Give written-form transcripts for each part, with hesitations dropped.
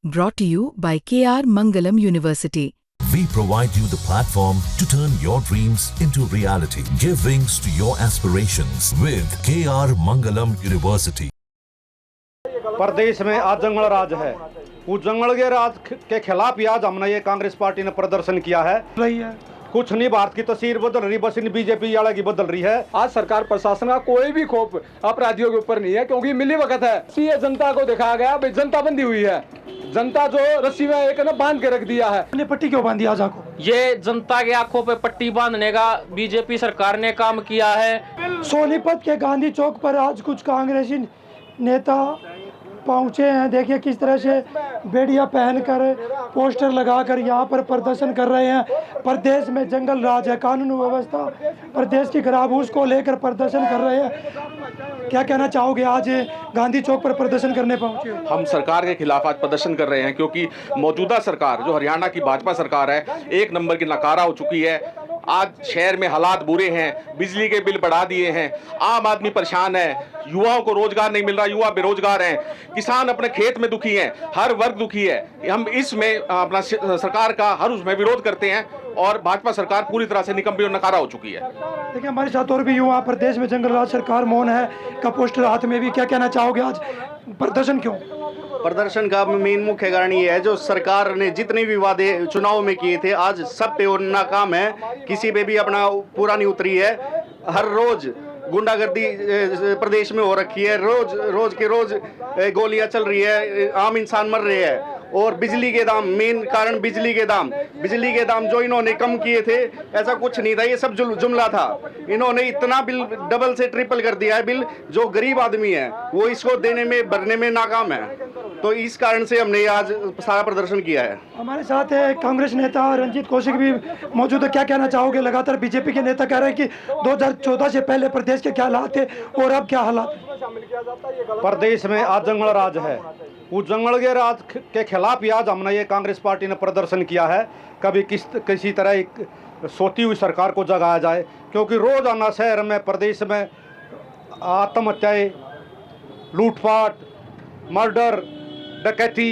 Brought to you by KR Mangalam University. We provide you the platform to turn your dreams into reality. Give wings to your aspirations with KR Mangalam University. प्रदेश में आज जंगल राज है। उस जंगल के राज के खिलाफ आज हमने ये कांग्रेस पार्टी ने प्रदर्शन किया है। कुछ नहीं, भारत की तस्वीर बदल रही, बस इन बीजेपी वाला की बदल रही है। आज सरकार प्रशासन का कोई भी खौफ अपराधियों के ऊपर नहीं है, क्योंकि मिली वक्त है। ये जनता को दिखाया गया, भाई जनता बंदी हुई है। जनता जो रस्सी में एक ना बांध के रख दिया है। पट्टी क्यों बांधी आज आंखों? ये जनता के आंखों पे पट्टी बांधने का बीजेपी सरकार ने काम किया है। सोनीपत के गांधी चौक पर आज कुछ कांग्रेसी नेता पहुंचे हैं। देखिए किस तरह से बेड़िया पहनकर पोस्टर लगाकर यहाँ पर प्रदर्शन कर रहे हैं। प्रदेश में जंगल राज है, कानून व्यवस्था प्रदेश की खराब, उसको लेकर प्रदर्शन कर रहे हैं। क्या कहना चाहोगे, आज गांधी चौक पर प्रदर्शन करने पहुंचे? हम सरकार के खिलाफ आज प्रदर्शन कर रहे हैं, क्योंकि मौजूदा सरकार जो हरियाणा की भाजपा सरकार है, एक नंबर की नकारा हो चुकी है। आज शहर में हालात बुरे हैं, बिजली के बिल बढ़ा दिए हैं, आम आदमी परेशान है, युवाओं को रोजगार नहीं मिल रहा, युवा बेरोजगार हैं, किसान अपने खेत में दुखी हैं, हर वर्ग दुखी है। हम इसमें अपना सरकार का हर उसमें विरोध करते हैं और भाजपा सरकार पूरी तरह से निकम्मी और नकारा हो चुकी है। देखिए हमारे साथ और भी युवा, प्रदेश में जंगल राज सरकार मौन है का पोस्टर हाथ में भी, क्या कहना चाहोगे, आज प्रदर्शन क्यों? प्रदर्शन का मेन मुख्य कारण ये है, जो सरकार ने जितने भी वादे चुनाव में किए थे आज सब पे वो नाकाम है, किसी पे भी अपना पूरा नहीं उतरी है। हर रोज गुंडागर्दी प्रदेश में हो रखी है, रोज के रोज गोलियां चल रही है, आम इंसान मर रहे हैं। और बिजली के दाम, मेन कारण बिजली के दाम जो इन्होंने कम किए थे, ऐसा कुछ नहीं था, ये सब जुमला था। इन्होंने इतना बिल डबल से ट्रिपल कर दिया है बिल, जो गरीब आदमी है वो इसको देने में भरने में नाकाम है। तो इस कारण से हमने आज सारा प्रदर्शन किया है। हमारे साथ है कांग्रेस नेता रंजीत कौशिक भी मौजूद है। क्या कहना चाहोगे, लगातार बीजेपी के नेता कह रहे हैं कि 2014 से पहले प्रदेश के क्या हालात थे और अब क्या हालात? प्रदेश में आज जंगल राज है। उस जंगल के राज के खिलाफ आज हमने ये कांग्रेस पार्टी ने प्रदर्शन किया है। कभी किसी तरह एक सोती हुई सरकार को जगाया जाए, क्योंकि रोजाना शहर में, प्रदेश में आत्महत्याएं, लूटपाट, मर्डर, डकैती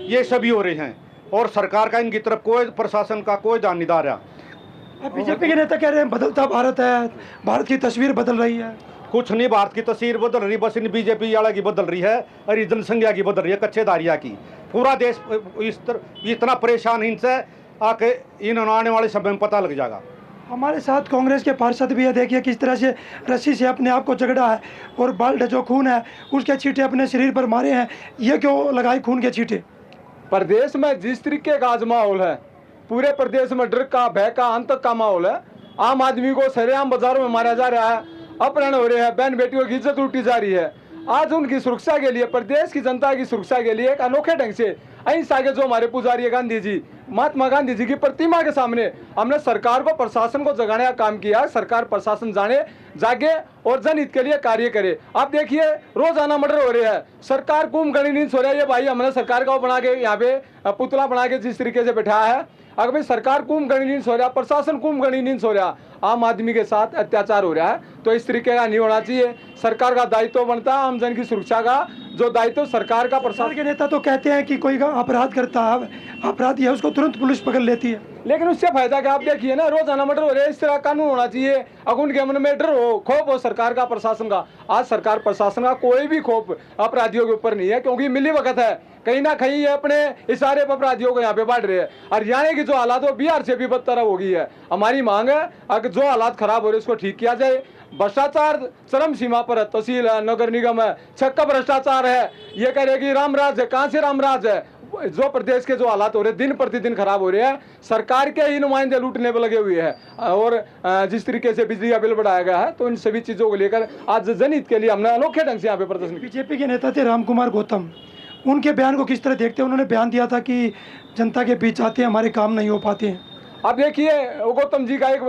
ये सभी हो रहे हैं और सरकार का इनकी तरफ कोई, प्रशासन का कोई ध्यान नहीं दे रहा। बीजेपी के नेता कह रहे हैं बदलता भारत है, भारत की तस्वीर बदल रही है। कुछ नहीं, भारत की तस्वीर बदल रही, बस इन बीजेपी वाला की बदल रही है और ये जनसंख्या की बदल रही है, कच्चेदारिया की। पूरा देश इतना परेशान इनसे आके इन आने वाले समय में पता लग जाएगा। हमारे साथ कांग्रेस के पार्षद भी है। देखिए किस तरह से रस्सी से अपने आप को जगड़ा है और ब्लड जो खून है उसके छींटे अपने शरीर पर मारे हैं। ये क्यों लगाए खून के छींटे? प्रदेश में जिस तरीके का आज माहौल है, पूरे प्रदेश में डर का, भय का, आतंक का माहौल है। आम आदमी को सरेआम बाजारों में मारा जा रहा है, अपहरण हो रहे हैं, बहन बेटियों की इज्जत लूटी जा रही है। आज उनकी सुरक्षा के लिए, प्रदेश की जनता की सुरक्षा के लिए एक अनोखे ढंग से अहिंसा के जो हमारे पुजारी गांधी जी, महात्मा गांधी जी की प्रतिमा के सामने हमने सरकार को, प्रशासन को जगाने का काम किया। सरकार प्रशासन जागे और जनहित के लिए कार्य करे। आप देखिए रोजाना मर्डर हो रहे हैं, सरकार कुंभकर्ण नींद सो रही है। भाई हमने सरकार का बना के यहाँ पे पुतला बना के जिस तरीके से बैठाया है, अगर भाई सरकार कुंभकर्ण नींद सो रहा, प्रशासन कुंभकर्ण नींद सो रहा, आम आदमी के साथ अत्याचार हो रहा है, तो इस तरीके का नहीं होना चाहिए। सरकार का दायित्व बनता है आम जन की सुरक्षा का, जो दायित्व सरकार का। प्रशासन के नेता तो कहते हैं कि कोई अपराध करता है, अपराधी है, उसको तुरंत पुलिस पकड़ लेती है, लेकिन उससे फायदा क्या? आप देखिए ना, रोजाना मर्डर हो रहे हैं। इस तरह कानून होना चाहिए, अगर उनके मन में डर हो, खौफ हो सरकार का, प्रशासन का। आज सरकार प्रशासन का कोई भी खौफ अपराधियों के ऊपर नहीं है, क्योंकि मिली वक्त है। कहीं ना कहीं ये अपने इशारे पर अपराधियों को यहाँ पे बांट रहे हैं। हरियाणा की जो हालात हो बिहार से भी बदतर हो गई है। हमारी मांग है अगर जो हालात खराब हो रहे हैं उसको ठीक किया जाए। भ्रष्टाचार चरम सीमा पर है, तहसील है, नगर निगम है, छक्का भ्रष्टाचार है। ये कह रहे कि रामराज है, कहाँ से रामराज है? जो प्रदेश के जो हालात हो रहे हैं दिन प्रतिदिन खराब हो रहे हैं, सरकार के ही नुमाइंदे लूटने पर लगे हुए हैं। और जिस तरीके से बिजली का बिल बढ़ाया गया है, तो इन सभी चीजों को लेकर आज जनहित के लिए हमने अनोखे ढंग से यहाँ पे प्रदर्शन। बीजेपी के नेता थे राम कुमार गौतम, उनके बयान को किस तरह देखते हैं? उन्होंने बयान दिया था कि जनता के बीच आते हैं, हमारे काम नहीं हो पाते हैं। अब देखिए गौतम जी का एक,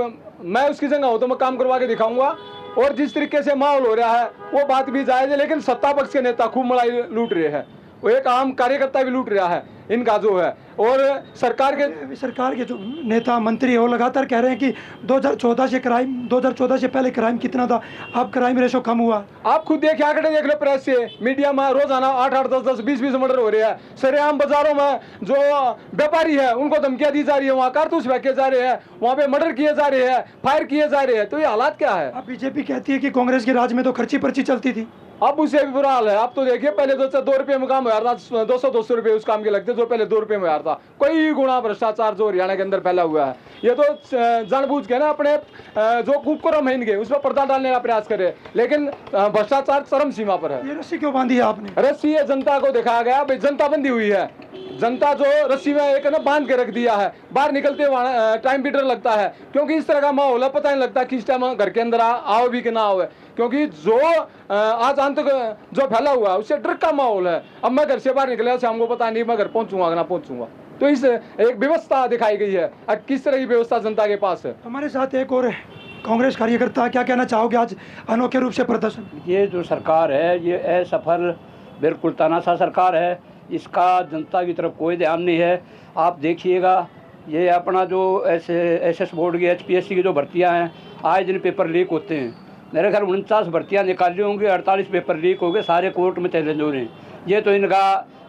मैं उसकी जगह हूँ तो मैं काम करवा के दिखाऊंगा। और जिस तरीके से माहौल हो रहा है वो बात भी जायज है, लेकिन सत्ता पक्ष के नेता खूब मलाई लूट रहे हैं, वो एक आम कार्यकर्ता भी लूट रहा है। इनका जो है। और सरकार के जो नेता मंत्री है वो लगातार कह रहे हैं कि 2014 से पहले क्राइम कितना था, अब क्राइम रेशो कम हुआ। आप खुद देखिए, आंकड़े देख लो प्रेस से, मीडिया में रोजाना 8-8, 10-10, 20-20 मर्डर हो रहे हैं। सरेआम बाजारों में जो व्यापारी है उनको धमकियां दी जा रही है, वहाँ कारतूस फेंके जा रहे हैं, वहाँ पे मर्डर किए जा रहे हैं, फायर किए जा रहे हैं। तो ये हालात क्या है? अब बीजेपी कहती है कि कांग्रेस के राज में तो खर्ची पर्ची चलती थी, अब उससे भी बुरा हाल है। अब तो देखिए, पहले तो 2 रुपये में काम हो रहा था, 200 रुपये उस काम के लगते जो पहले 2 रुपये में हो रहा था। कोई गुना भ्रष्टाचार जो हरियाणा के अंदर फैला हुआ है, ये तो जानबूझ के ना अपने जो कुकरम है इनके उस पर पर्दा डालने का प्रयास करे, लेकिन भ्रष्टाचार चरम सीमा पर है। ये रस्सी क्यों बांधी है आपने? रस्सी है, जनता को दिखाया गया, भाई जनता बंधी हुई है। जनता जो रस्सी में एक ना बांध के रख दिया है, बाहर निकलते टाइम भी डर लगता है, क्योंकि इस तरह का माहौल है, पता नहीं लगता किस टाइम घर के अंदर आओ भी कि ना आओ, क्योंकि जो आज आतंक जो फैला हुआ है उससे डर का माहौल है। अब मैं घर से बाहर निकला, शाम को पता नहीं मैं घर पहुंचूंगा ना पहुंचूंगा। तो इस एक व्यवस्था दिखाई गई है। अब किस तरह की व्यवस्था जनता के पास है? हमारे साथ एक और कांग्रेस कार्यकर्ता, क्या कहना चाहोगे आज अनोखे रूप से प्रदर्शन? ये जो सरकार है ये असफल, बिल्कुल तानाशाह सरकार है, इसका जनता की तरफ कोई ध्यान नहीं है। आप देखिएगा, ये अपना जो एसएस बोर्ड की HPSC की जो भर्तियां हैं, आए दिन पेपर लीक होते हैं। मेरे घर 49 भर्तियाँ निकाली होंगी, 48 पेपर लीक हो गए, सारे कोर्ट में चैलेंज हो रहे हैं। ये तो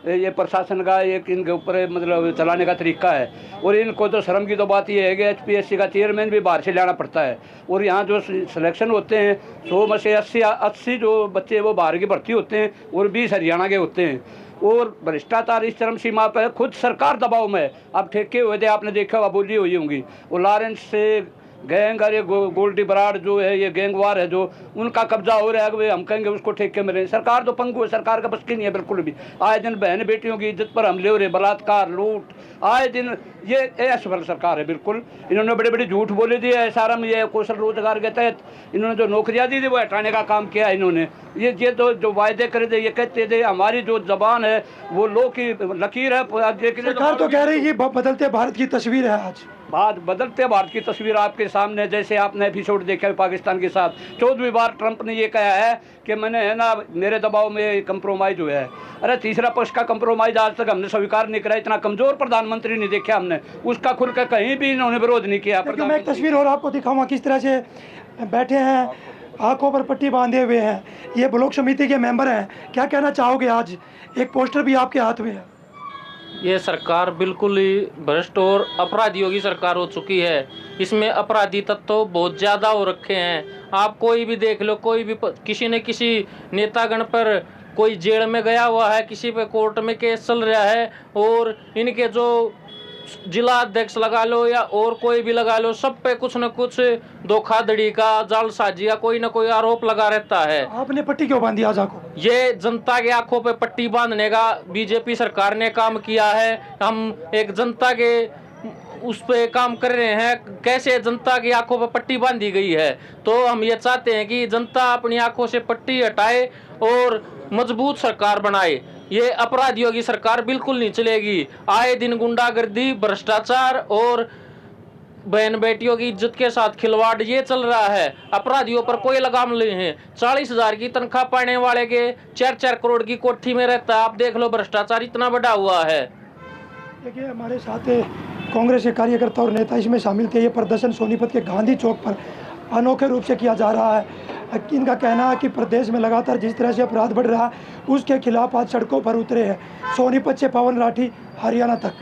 ये प्रशासन का एक इनके ऊपर मतलब चलाने का तरीका है। और इनको तो शर्म की तो बात ये है कि HPSC का चेयरमैन भी बाहर से लाना पड़ता है, और यहाँ जो सिलेक्शन होते हैं 100 में से 80 जो बच्चे वो बाहर की भर्ती होते हैं और 20 हरियाणा के होते हैं। और भ्रष्टाचार इस चरम सीमा पर खुद सरकार दबाव में। अब ठेके हुए थे, आपने देखा होगा, बोली हुई होंगी, वो लॉरेंस से गैंग और ये गोल्डी बराड़ जो है, ये गैंगवार है जो, उनका कब्जा हो रहा है कि हम कहेंगे उसको ठेके में रहें। सरकार तो पंगु है, सरकार का बस की नहीं है बिल्कुल भी। आए दिन बहन बेटियों की इज्जत पर हमले हो रहे, बलात्कार, लूट, आए दिन। ये असफल सरकार है बिल्कुल। इन्होंने बड़े बड़े झूठ बोले दिए है। सारा में ये कौशल रोजगार के तहत इन्होंने जो नौकरियाँ दी थी वो हटाने का काम किया इन्होंने। ये तो जो वायदे करे थे, ये कहते थे हमारी जो जबान है वो लो की लकीर है। सरकार तो कह रही है कि बदलते भारत की तस्वीर है आज। बात बदलते भारत की तस्वीर आपके सामने, जैसे आपने एपिसोड देखा है पाकिस्तान के साथ। 14वीं बार ट्रंप ने ये कहा है कि मैंने है ना, मेरे दबाव में कंप्रोमाइज़ हुआ है। अरे तीसरा पक्ष का कंप्रोमाइज़ आज तक हमने स्वीकार नहीं करा। इतना कमज़ोर प्रधानमंत्री नहीं देखा हमने, उसका खुल कर कहीं भी इन्होंने विरोध नहीं किया। मैं एक तस्वीर और आपको दिखाऊंगा, किस तरह से बैठे हैं, आंखों पर पट्टी बांधे हुए हैं। ये ब्लॉक समिति के मेंबर हैं, क्या कहना चाहोगे? आज एक पोस्टर भी आपके हाथ में है। ये सरकार बिल्कुल ही भ्रष्ट और अपराधियों की सरकार हो चुकी है। इसमें अपराधी तत्व तो बहुत ज़्यादा हो रखे हैं। आप कोई भी देख लो, कोई भी किसी न किसी नेतागण पर कोई जेल में गया हुआ है, किसी पे कोर्ट में केस चल रहा है, और इनके जो जिला अध्यक्ष लगा लो या और कोई भी लगा लो, सब पे कुछ न कुछ धोखाधड़ी का, जालसाजी का कोई न कोई आरोप लगा रहता है। आपने पट्टी क्यों बांधी आज आंखों? ये जनता के आंखों पे पट्टी बांधने का बीजेपी सरकार ने काम किया है। हम एक जनता के उस पे काम कर रहे हैं, कैसे जनता की आंखों पे पट्टी बांधी गई है। तो हम ये चाहते हैं कि जनता अपनी आंखों से पट्टी हटाए और मजबूत सरकार बनाए। ये अपराधियों की सरकार बिल्कुल नहीं चलेगी। आए दिन गुंडागर्दी, भ्रष्टाचार और बहन बेटियों की इज्जत के साथ खिलवाड़ ये चल रहा है। अपराधियों पर कोई लगाम नहीं है। 40,000 की तनख्वाह पाने वाले के 4-4 करोड़ की कोठी में रहता है। आप देख लो, भ्रष्टाचार इतना बढ़ा हुआ है। देखिए, हमारे साथ कांग्रेस के कार्यकर्ता और नेता इसमें शामिल थे। ये प्रदर्शन सोनीपत के गांधी चौक पर अनोखे रूप से किया जा रहा है। इनका कहना है कि प्रदेश में लगातार जिस तरह से अपराध बढ़ रहा है उसके खिलाफ आज सड़कों पर उतरे हैं। सोनीपत से पवन राठी, हरियाणा तक।